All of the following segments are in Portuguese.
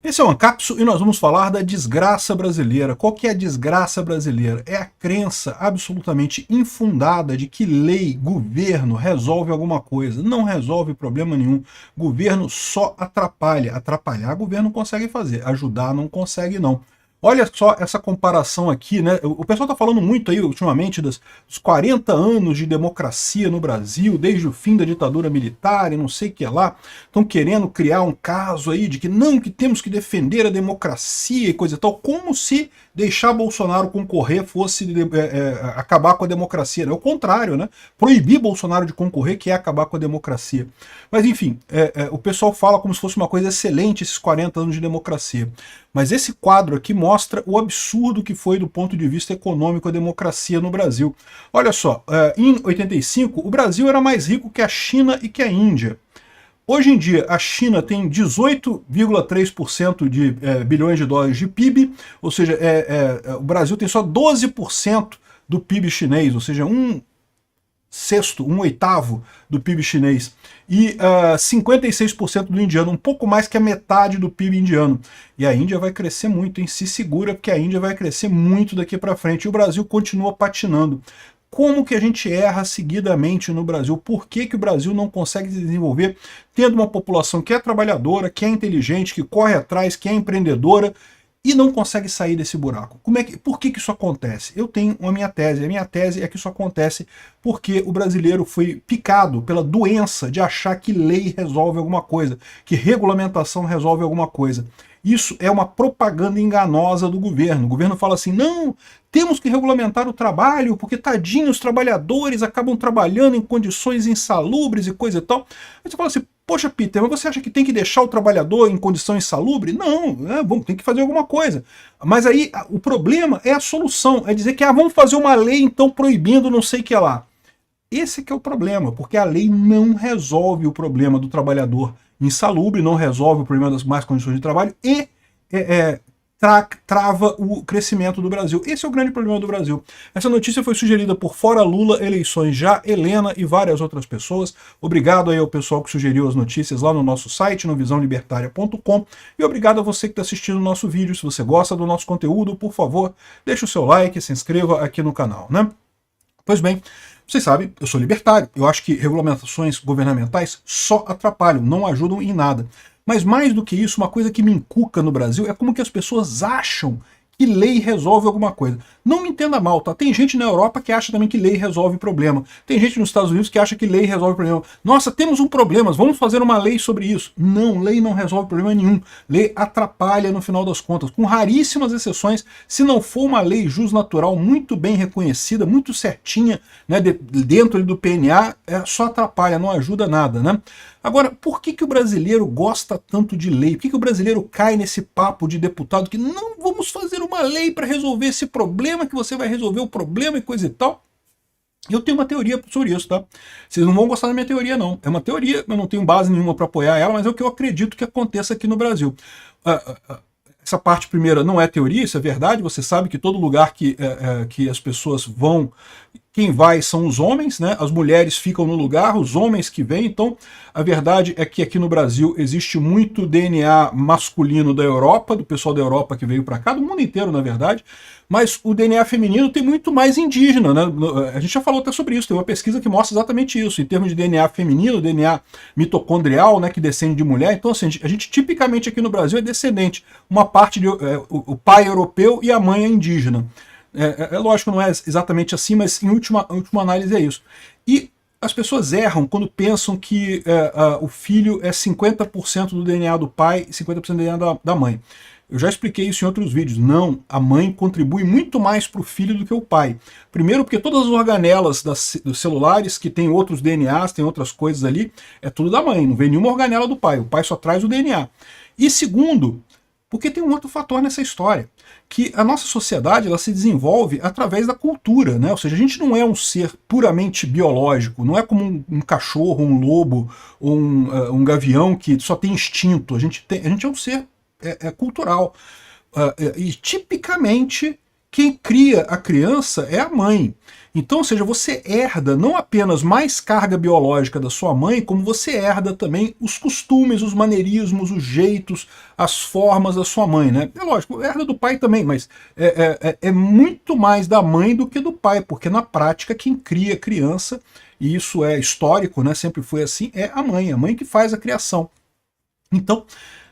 Esse é o Ancapsu e nós vamos falar da desgraça brasileira. Qual que é a desgraça brasileira? É a crença absolutamente infundada de que lei, governo, resolve alguma coisa. Não resolve problema nenhum. Governo só atrapalha. Atrapalhar, governo consegue fazer. Ajudar, não consegue não. Olha só essa comparação aqui, né? O pessoal está falando muito aí ultimamente dos 40 anos de democracia no Brasil, desde o fim da ditadura militar e não sei o que lá. Estão querendo criar um caso aí de que não, que temos que defender a democracia e coisa e tal, como se deixar Bolsonaro concorrer fosse acabar com a democracia. É o contrário, né? Proibir Bolsonaro de concorrer que é acabar com a democracia. Mas enfim, o pessoal fala como se fosse uma coisa excelente esses 40 anos de democracia. Mas esse quadro aqui mostra o absurdo que foi do ponto de vista econômico a democracia no Brasil. Olha só, em 85 o Brasil era mais rico que a China e que a Índia. Hoje em dia a China tem 18,3% de bilhões de dólares de PIB, ou seja, o Brasil tem só 12% do PIB chinês, ou seja, um oitavo do PIB chinês, e 56% do indiano, um pouco mais que a metade do PIB indiano. E a Índia vai crescer muito, hein? Se segura, porque a Índia vai crescer muito daqui para frente, e o Brasil continua patinando. Como que a gente erra seguidamente no Brasil? Por que que o Brasil não consegue se desenvolver tendo uma população que é trabalhadora, que é inteligente, que corre atrás, que é empreendedora, e não consegue sair desse buraco? Por que que isso acontece? Eu tenho a minha tese é que isso acontece porque o brasileiro foi picado pela doença de achar que lei resolve alguma coisa, que regulamentação resolve alguma coisa. Isso é uma propaganda enganosa do governo. O governo fala assim, não, temos que regulamentar o trabalho, porque tadinho, os trabalhadores acabam trabalhando em condições insalubres e coisa e tal. Aí você fala assim, poxa, Peter, mas você acha que tem que deixar o trabalhador em condição insalubre? Não, tem que fazer alguma coisa. Mas aí o problema é a solução, é dizer que vamos fazer uma lei então proibindo não sei o que lá. Esse que é o problema, porque a lei não resolve o problema do trabalhador insalubre, não resolve o problema das más condições de trabalho e trava o crescimento do Brasil. Esse é o grande problema do Brasil. Essa notícia foi sugerida por Fora Lula, Eleições Já, Helena e várias outras pessoas. Obrigado aí ao pessoal que sugeriu as notícias lá no nosso site, no visãolibertaria.com, e obrigado a você que está assistindo o nosso vídeo. Se você gosta do nosso conteúdo, por favor, deixe o seu like, se inscreva aqui no canal, né? Pois bem, vocês sabem, eu sou libertário, eu acho que regulamentações governamentais só atrapalham, não ajudam em nada. Mas mais do que isso, uma coisa que me encuca no Brasil é como que as pessoas acham que lei resolve alguma coisa. Não me entenda mal, tá? Tem gente na Europa que acha também que lei resolve problema. Tem gente nos Estados Unidos que acha que lei resolve problema. Nossa, temos um problema, vamos fazer uma lei sobre isso. Não, lei não resolve problema nenhum. Lei atrapalha no final das contas, com raríssimas exceções, se não for uma lei jusnatural muito bem reconhecida, muito certinha, né, dentro do PNA, só atrapalha, não ajuda nada, né? Agora, por que que o brasileiro gosta tanto de lei? Por que que o brasileiro cai nesse papo de deputado que não vamos fazer uma lei para resolver esse problema, que você vai resolver o problema e coisa e tal? Eu tenho uma teoria sobre isso, tá? Vocês não vão gostar da minha teoria, não. É uma teoria, eu não tenho base nenhuma para apoiar ela, mas é o que eu acredito que aconteça aqui no Brasil. Essa parte primeira não é teoria, isso é verdade. Você sabe que todo lugar que as pessoas vão, quem vai são os homens, né? As mulheres ficam no lugar, os homens que vêm. Então, a verdade é que aqui no Brasil existe muito DNA masculino da Europa, do pessoal da Europa que veio para cá, do mundo inteiro, na verdade, mas o DNA feminino tem muito mais indígena, né? A gente já falou até sobre isso, tem uma pesquisa que mostra exatamente isso, em termos de DNA feminino, DNA mitocondrial, né, que descende de mulher. Então, assim, a gente tipicamente aqui no Brasil é descendente, uma parte de o pai europeu e a mãe é indígena. É lógico, não é exatamente assim, mas em última análise é isso. E as pessoas erram quando pensam que o filho é 50% do DNA do pai e 50% do DNA da mãe. Eu já expliquei isso em outros vídeos. Não, a mãe contribui muito mais para o filho do que o pai. Primeiro porque todas as organelas dos celulares que tem outros DNAs, tem outras coisas ali, é tudo da mãe, não vem nenhuma organela do pai. O pai só traz o DNA. E segundo, porque tem um outro fator nessa história, que a nossa sociedade ela se desenvolve através da cultura, né? Ou seja, a gente não é um ser puramente biológico, não é como um cachorro, um lobo, ou um gavião que só tem instinto. A gente é um ser cultural. E tipicamente quem cria a criança é a mãe. Então, ou seja, você herda não apenas mais carga biológica da sua mãe, como você herda também os costumes, os maneirismos, os jeitos, as formas da sua mãe, né? É lógico, herda do pai também, mas é muito mais da mãe do que do pai, porque na prática quem cria a criança, e isso é histórico, né? Sempre foi assim, é a mãe que faz a criação. Então,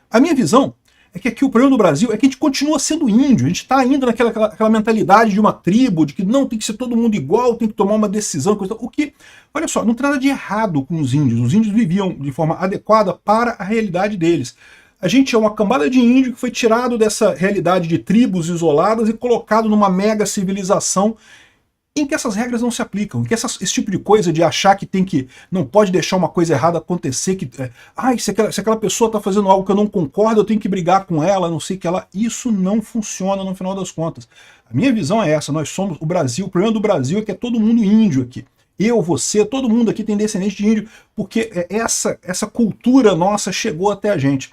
a minha visão é que aqui o problema do Brasil é que a gente continua sendo índio, a gente está ainda naquela mentalidade de uma tribo, de que não, tem que ser todo mundo igual, tem que tomar uma decisão, coisa, o que, olha só, não tem nada de errado com os índios viviam de forma adequada para a realidade deles. A gente é uma cambada de índio que foi tirado dessa realidade de tribos isoladas e colocado numa mega civilização em que essas regras não se aplicam, em que esse tipo de coisa de achar que não pode deixar uma coisa errada acontecer, que se aquela pessoa está fazendo algo que eu não concordo, eu tenho que brigar com ela, não sei o que ela, isso não funciona no final das contas. A minha visão é essa, nós somos o Brasil, o problema do Brasil é que é todo mundo índio aqui. Eu, você, todo mundo aqui tem descendente de índio, porque essa cultura nossa chegou até a gente.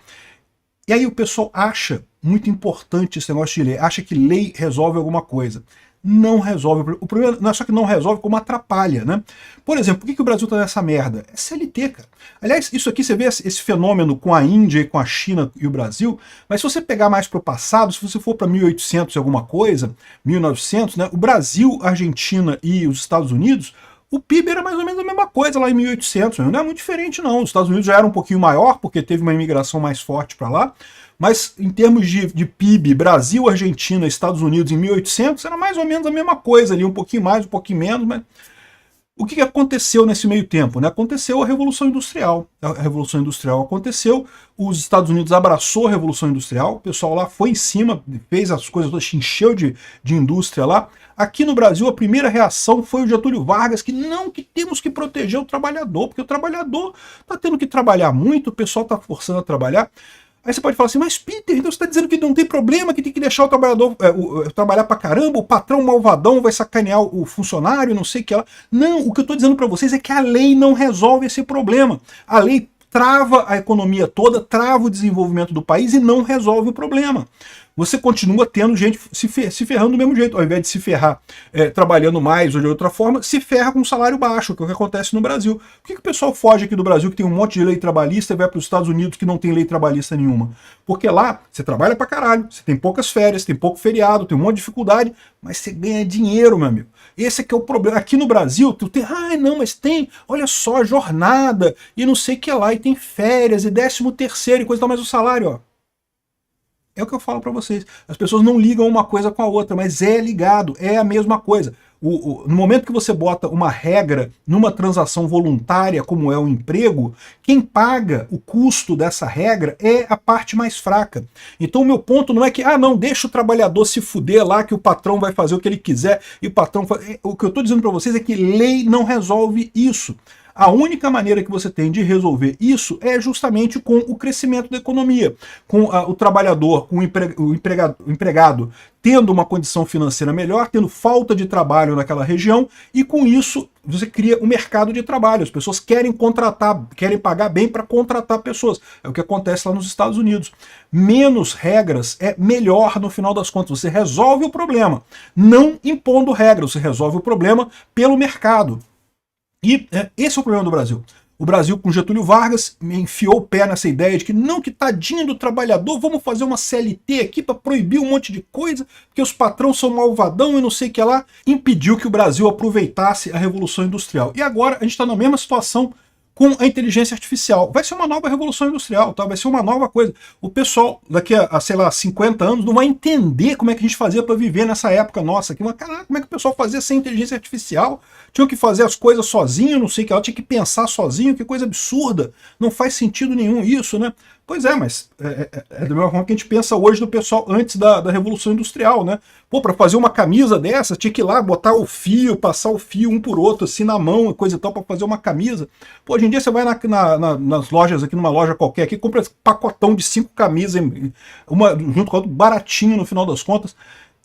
E aí o pessoal acha muito importante esse negócio de lei, acha que lei resolve alguma coisa. Não resolve. O problema não é só que não resolve, como atrapalha, né? Por exemplo, por que o Brasil tá nessa merda? É CLT, cara. Aliás, isso aqui você vê esse fenômeno com a Índia, com a China e o Brasil, mas se você pegar mais para o passado, se você for para 1800 e alguma coisa, 1900, né? O Brasil, a Argentina e os Estados Unidos, o PIB era mais ou menos a mesma coisa lá em 1800, não é muito diferente não. Os Estados Unidos já era um pouquinho maior, porque teve uma imigração mais forte para lá, mas em termos de PIB, Brasil, Argentina, Estados Unidos em 1800 era mais ou menos a mesma coisa ali, um pouquinho mais, um pouquinho menos, mas o que aconteceu nesse meio tempo? Né? Aconteceu a Revolução Industrial. A Revolução Industrial aconteceu, os Estados Unidos abraçou a Revolução Industrial, o pessoal lá foi em cima, fez as coisas todas, encheu de indústria lá. Aqui no Brasil, a primeira reação foi o Getúlio Vargas, que temos que proteger o trabalhador, porque o trabalhador está tendo que trabalhar muito, o pessoal está forçando a trabalhar. Aí você pode falar assim, mas Peter, então você está dizendo que não tem problema, que tem que deixar o trabalhador trabalhar pra caramba, o patrão malvadão vai sacanear o funcionário, não sei o que lá. Não, o que eu estou dizendo para vocês é que a lei não resolve esse problema. A lei trava a economia toda, trava o desenvolvimento do país e não resolve o problema. Você continua tendo gente se ferrando do mesmo jeito, ao invés de se ferrar trabalhando mais ou de outra forma, se ferra com um salário baixo, que é o que acontece no Brasil. Por que o pessoal foge aqui do Brasil, que tem um monte de lei trabalhista, e vai para os Estados Unidos, que não tem lei trabalhista nenhuma? Porque lá você trabalha pra caralho, você tem poucas férias, tem pouco feriado, tem um monte de dificuldade, mas você ganha dinheiro, meu amigo. Esse é que é o problema. Aqui no Brasil, tu tem, não, mas tem, olha só, jornada, e não sei o que lá, e tem férias, e 13º, e coisa tal, mas o salário, ó. É o que eu falo para vocês. As pessoas não ligam uma coisa com a outra, mas é ligado, é a mesma coisa. No momento que você bota uma regra numa transação voluntária, como é o emprego, quem paga o custo dessa regra é a parte mais fraca. Então o meu ponto não é que, não, deixa o trabalhador se fuder lá, que o patrão vai fazer o que ele quiser, e o patrão faz... O que eu estou dizendo para vocês é que lei não resolve isso. A única maneira que você tem de resolver isso é justamente com o crescimento da economia, com o trabalhador, com o empregado tendo uma condição financeira melhor, tendo falta de trabalho naquela região, e com isso você cria um mercado de trabalho. As pessoas querem contratar, querem pagar bem para contratar pessoas. É o que acontece lá nos Estados Unidos. Menos regras é melhor no final das contas. Você resolve o problema, não impondo regras, você resolve o problema pelo mercado. E esse é o problema do Brasil. O Brasil, com Getúlio Vargas, me enfiou o pé nessa ideia de que não, que tadinho do trabalhador, vamos fazer uma CLT aqui para proibir um monte de coisa, porque os patrões são malvadão e não sei o que lá. Impediu que o Brasil aproveitasse a Revolução Industrial. E agora a gente está na mesma situação com a inteligência artificial. Vai ser uma nova revolução industrial, tá? Vai ser uma nova coisa. O pessoal, daqui a, sei lá, 50 anos, não vai entender como é que a gente fazia para viver nessa época nossa. Mas, caraca, como é que o pessoal fazia sem inteligência artificial? Tinham que fazer as coisas sozinho, não sei o que, ela tinha que pensar sozinho, que coisa absurda. Não faz sentido nenhum isso, né? Pois é, mas é da mesma forma que a gente pensa hoje do pessoal antes da Revolução Industrial, né? Pô, para fazer uma camisa dessa, tinha que ir lá, botar o fio, passar o fio um por outro, assim, na mão, coisa e tal, para fazer uma camisa. Pô, hoje em dia você vai nas lojas, aqui numa loja qualquer, aqui, compra esse pacotão de 5 camisas, uma junto com a outra, baratinho no final das contas.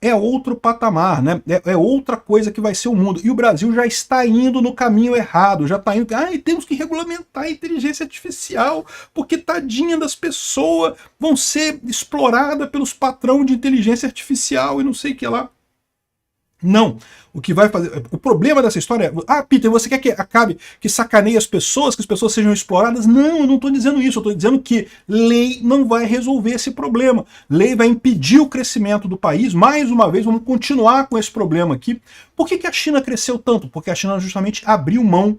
É outro patamar, né? É outra coisa que vai ser o mundo. E o Brasil já está indo no caminho errado, já está indo... e temos que regulamentar a inteligência artificial, porque tadinha das pessoas vão ser exploradas pelos patrões de inteligência artificial e não sei o que lá. Não. O que vai fazer... O problema dessa história é... Ah, Peter, você quer que acabe, que sacaneie as pessoas, que as pessoas sejam exploradas? Não, eu não estou dizendo isso. Eu estou dizendo que lei não vai resolver esse problema. Lei vai impedir o crescimento do país. Mais uma vez, vamos continuar com esse problema aqui. Por que a China cresceu tanto? Porque a China justamente abriu mão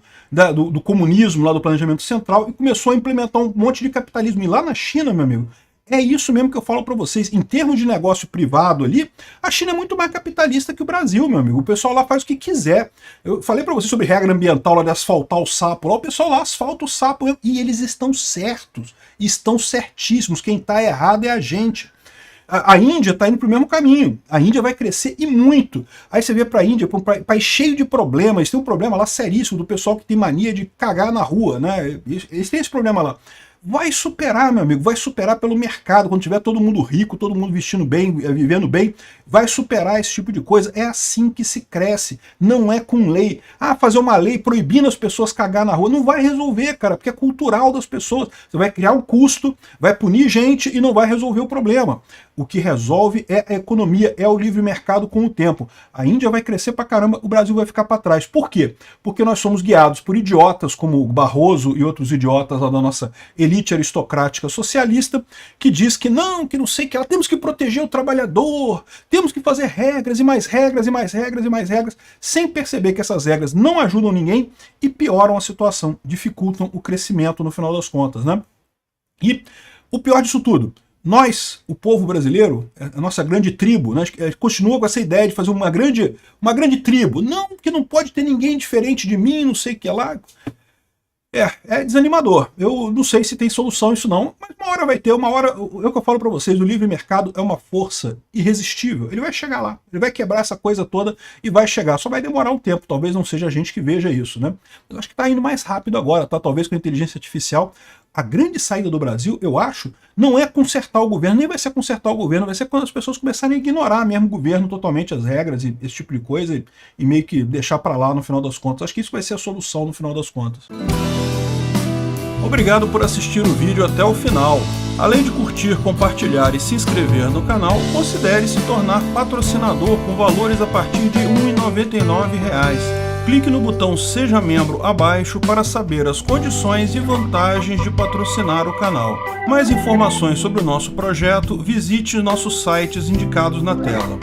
do comunismo, lá do planejamento central, e começou a implementar um monte de capitalismo. E lá na China, meu amigo, é isso mesmo que eu falo para vocês. Em termos de negócio privado ali, a China é muito mais capitalista que o Brasil, meu amigo. O pessoal lá faz o que quiser. Eu falei para vocês sobre regra ambiental lá de asfaltar o sapo. Lá o pessoal lá asfalta o sapo e eles estão certos. Estão certíssimos. Quem está errado é a gente. A Índia está indo para o mesmo caminho. A Índia vai crescer e muito. Aí você vê para a Índia, para um país cheio de problemas. Tem um problema lá seríssimo do pessoal que tem mania de cagar na rua, né? Eles têm esse problema lá. Vai superar, meu amigo, vai superar pelo mercado, quando tiver todo mundo rico, todo mundo vestindo bem, vivendo bem, vai superar esse tipo de coisa. É assim que se cresce, não é com lei. Ah, fazer uma lei proibindo as pessoas cagar na rua, não vai resolver, cara, porque é cultural das pessoas. Você vai criar um custo, vai punir gente e não vai resolver o problema. O que resolve é a economia, é o livre mercado com o tempo. A Índia vai crescer pra caramba, o Brasil vai ficar para trás. Por quê? Porque nós somos guiados por idiotas como Barroso e outros idiotas lá da nossa elite aristocrática socialista, que diz que não sei o que, temos que proteger o trabalhador, temos que fazer regras e mais regras e mais regras e mais regras, sem perceber que essas regras não ajudam ninguém e pioram a situação, dificultam o crescimento no final das contas, né? E o pior disso tudo, nós, o povo brasileiro, a nossa grande tribo, né, continua com essa ideia de fazer uma grande tribo. Não, que não pode ter ninguém diferente de mim, não sei o que lá. É desanimador. Eu não sei se tem solução isso não, mas uma hora vai ter, uma hora... É o que eu falo para vocês, o livre mercado é uma força irresistível. Ele vai chegar lá, ele vai quebrar essa coisa toda e vai chegar. Só vai demorar um tempo, talvez não seja a gente que veja isso, né? Eu acho que está indo mais rápido agora, tá? Talvez com a inteligência artificial. A grande saída do Brasil, eu acho, não é consertar o governo, nem vai ser consertar o governo, vai ser quando as pessoas começarem a ignorar mesmo o governo totalmente, as regras e esse tipo de coisa, e meio que deixar para lá no final das contas. Acho que isso vai ser a solução no final das contas. Obrigado por assistir o vídeo até o final. Além de curtir, compartilhar e se inscrever no canal, considere se tornar patrocinador com valores a partir de R$ 1,99. Clique no botão Seja Membro abaixo para saber as condições e vantagens de patrocinar o canal. Mais informações sobre o nosso projeto, visite nossos sites indicados na tela.